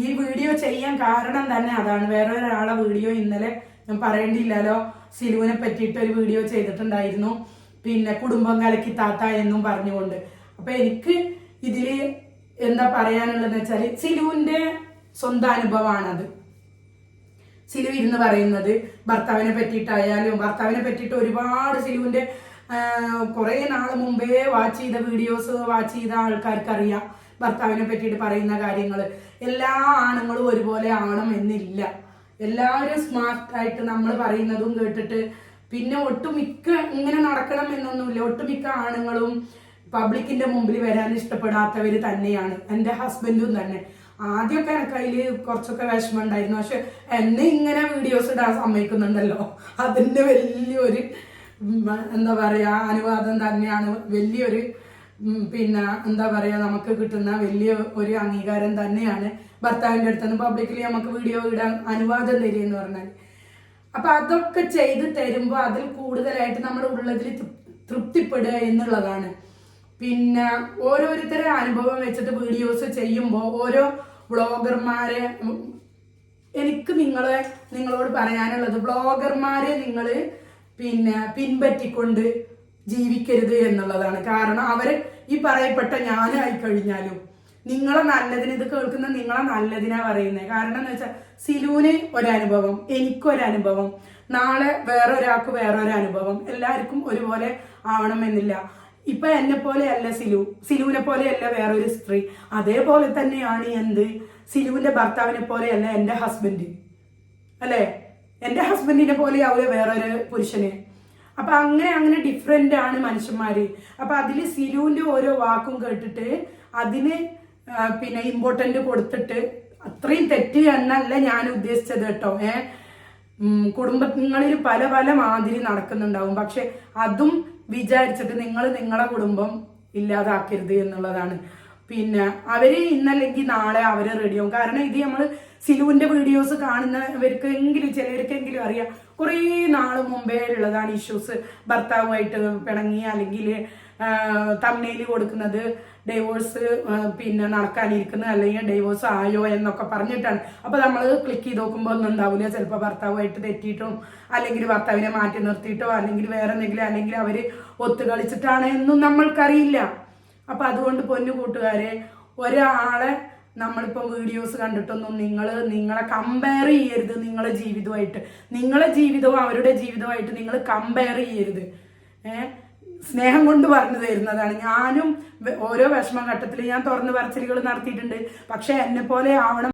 ഈ വീഡിയോ ചെയ്യാൻ കാരണം തന്നെ അതാണ്. വേറെ ഒരാളെ വീഡിയോ ഇന്നലെ ഞാൻ പറയേണ്ടിയില്ലല്ലോ, സിലുവിനെ പറ്റിയിട്ട് ഒരു വീഡിയോ ചെയ്തിട്ടുണ്ടായിരുന്നു, പിന്നെ കുടുംബം കലക്കി താത്ത എന്നും പറഞ്ഞുകൊണ്ട്. അപ്പൊ എനിക്ക് ഇതില് എന്താ പറയാനുള്ളതെന്ന് വെച്ചാൽ സിലുവിന്റെ സ്വന്തം അനുഭവമാണത്. സിലു ഇരുന്ന് പറയുന്നത് ഭർത്താവിനെ പറ്റിയിട്ടായാലും, ഭർത്താവിനെ പറ്റിയിട്ട് ഒരുപാട് സിലുവിന്റെ കുറെ നാൾ മുമ്പേ വാച്ച് ചെയ്ത വീഡിയോസ് വാച്ച് ചെയ്ത ആൾക്കാർക്കറിയാം ഭർത്താവിനെ പറ്റിയിട്ട് പറയുന്ന കാര്യങ്ങൾ. എല്ലാ ആണുങ്ങളും ഒരുപോലെ ആവണം എന്നില്ല. എല്ലാവരും സ്മാർട്ടായിട്ട് നമ്മൾ പറയുന്നതും കേട്ടിട്ട് പിന്നെ ഒട്ടുമിക്ക ഇങ്ങനെ നടക്കണം എന്നൊന്നുമില്ല. ഒട്ടുമിക്ക ആണുങ്ങളും പബ്ലിക്കിന്റെ മുമ്പിൽ വരാൻ ഇഷ്ടപ്പെടാത്തവർ തന്നെയാണ്. എൻ്റെ ഹസ്ബൻഡും തന്നെ. ആദ്യമൊക്കെ എനിക്ക് അതിൽ കുറച്ചൊക്കെ വിഷമം ഉണ്ടായിരുന്നു. പക്ഷെ എന്നെ ഇങ്ങനെ വീഡിയോസ് ഇടാൻ സമ്മതിക്കുന്നുണ്ടല്ലോ, അതിൻ്റെ വലിയൊരു എന്താ പറയാ അനുവാദം തന്നെയാണ്. വലിയൊരു പിന്നെ എന്താ പറയാ നമുക്ക് കിട്ടുന്ന വലിയ ഒരു അംഗീകാരം തന്നെയാണ് ഭർത്താവിൻ്റെ അടുത്ത് നിന്ന് പബ്ലിക്കലി നമുക്ക് വീഡിയോ ഇടാൻ അനുവാദം തരികയെന്ന് പറഞ്ഞാൽ. അപ്പൊ അതൊക്കെ ചെയ്ത് തരുമ്പോൾ അതിൽ കൂടുതലായിട്ട് നമ്മുടെ ഉള്ളതിൽ തൃപ്തിപ്പെടുക എന്നുള്ളതാണ്. പിന്നെ ഓരോരുത്തരെ അനുഭവം വെച്ചിട്ട് വീഡിയോസ് ചെയ്യുമ്പോൾ ഓരോ വ്ളോഗർമാരെ എനിക്ക് നിങ്ങളോട് പറയാനുള്ളത്, വ്ളോഗർമാരെ നിങ്ങൾ പിന്നെ പിൻപറ്റിക്കൊണ്ട് ജീവിക്കരുത് എന്നുള്ളതാണ്. കാരണം അവര് ഈ പറയപ്പെട്ട ഞാനായി കഴിഞ്ഞാലും നിങ്ങളെ നല്ലതിന്, ഇത് കേൾക്കുന്ന നിങ്ങളെ നല്ലതിനാ പറയുന്നത്. കാരണം എന്ന് വെച്ചാൽ സിലുവിന് ഒരനുഭവം, എനിക്കൊരനുഭവം, നാളെ വേറൊരാൾക്ക് വേറൊരു അനുഭവം, എല്ലാവർക്കും ഒരുപോലെ ആവണമെന്നില്ല. ഇപ്പൊ എന്നെ പോലെയല്ല സിലുവിനെ പോലെയല്ല വേറൊരു സ്ത്രീ. അതേപോലെ തന്നെയാണ് എന്ത് സിലുവിന്റെ ഭർത്താവിനെ പോലെയല്ല എൻ്റെ ഹസ്ബൻഡ്, അല്ലെ? എൻ്റെ ഹസ്ബൻഡിനെ പോലെയാവുക വേറൊരു പുരുഷന്. അപ്പൊ അങ്ങനെ ഡിഫറെന്റ് ആണ് മനുഷ്യന്മാര്. അപ്പൊ അതില് സിലുവിന്റെ ഓരോ വാക്കും കേട്ടിട്ട് അതിന് പിന്നെ ഇമ്പോർട്ടന്റ് കൊടുത്തിട്ട് അത്രയും തെറ്റ് എന്നല്ല ഞാൻ ഉദ്ദേശിച്ചത് കേട്ടോ. കുടുംബങ്ങളിൽ പല പല മാതിരി നടക്കുന്നുണ്ടാവും. പക്ഷെ അതും വിചാരിച്ചിട്ട് നിങ്ങളെ കുടുംബം ഇല്ലാതാക്കരുത് എന്നുള്ളതാണ്. പിന്നെ അവര് ഇന്നല്ലെങ്കിൽ നാളെ അവര് റെഡിയാവും. കാരണം ഇത് നമ്മൾ സിലുവിന്റെ വീഡിയോസ് കാണുന്നവർക്കെങ്കിലും ചിലർക്കെങ്കിലും അറിയാം, കുറേ നാൾ മുമ്പേ ഉള്ളതാണ് ഇഷ്യൂസ്. ഭർത്താവുമായിട്ട് പിണങ്ങി, അല്ലെങ്കിൽ തമ്മിൽ കൊടുക്കുന്നത് ഡൈവോഴ്സ് പിന്നെ നടക്കാനിരിക്കുന്നത്, അല്ലെങ്കിൽ ഡൈവോഴ്സ് ആയോ എന്നൊക്കെ പറഞ്ഞിട്ടാണ്. അപ്പൊ നമ്മൾ ക്ലിക്ക് ചെയ്ത് നോക്കുമ്പോൾ ഒന്നും ഉണ്ടാവില്ല. ചിലപ്പോൾ ഭർത്താവുമായിട്ട് തെറ്റിയിട്ടും, അല്ലെങ്കിൽ ഭർത്താവിനെ മാറ്റി നിർത്തിയിട്ടോ, അല്ലെങ്കിൽ വേറെ എന്തെങ്കിലും, അല്ലെങ്കിൽ അവര് ഒത്തുകളിച്ചിട്ടാണ് എന്നും നമ്മൾക്കറിയില്ല. അപ്പൊ അതുകൊണ്ട് പൊന്നു കൂട്ടുകാരെ, ഒരാളെ നമ്മളിപ്പോൾ വീഡിയോസ് കണ്ടിട്ടൊന്നും നിങ്ങളെ കമ്പയർ ചെയ്യരുത്. നിങ്ങളെ ജീവിതവും അവരുടെ ജീവിതവുമായിട്ട് നിങ്ങൾ കമ്പയർ ചെയ്യരുത്. സ്നേഹം കൊണ്ട് പറഞ്ഞു തരുന്നതാണ്. ഞാനും ഓരോ വിഷമഘട്ടത്തിൽ ഞാൻ തുറന്നു പറച്ചിലുകൾ നടത്തിയിട്ടുണ്ട്. പക്ഷെ എന്നെ പോലെ ആവണം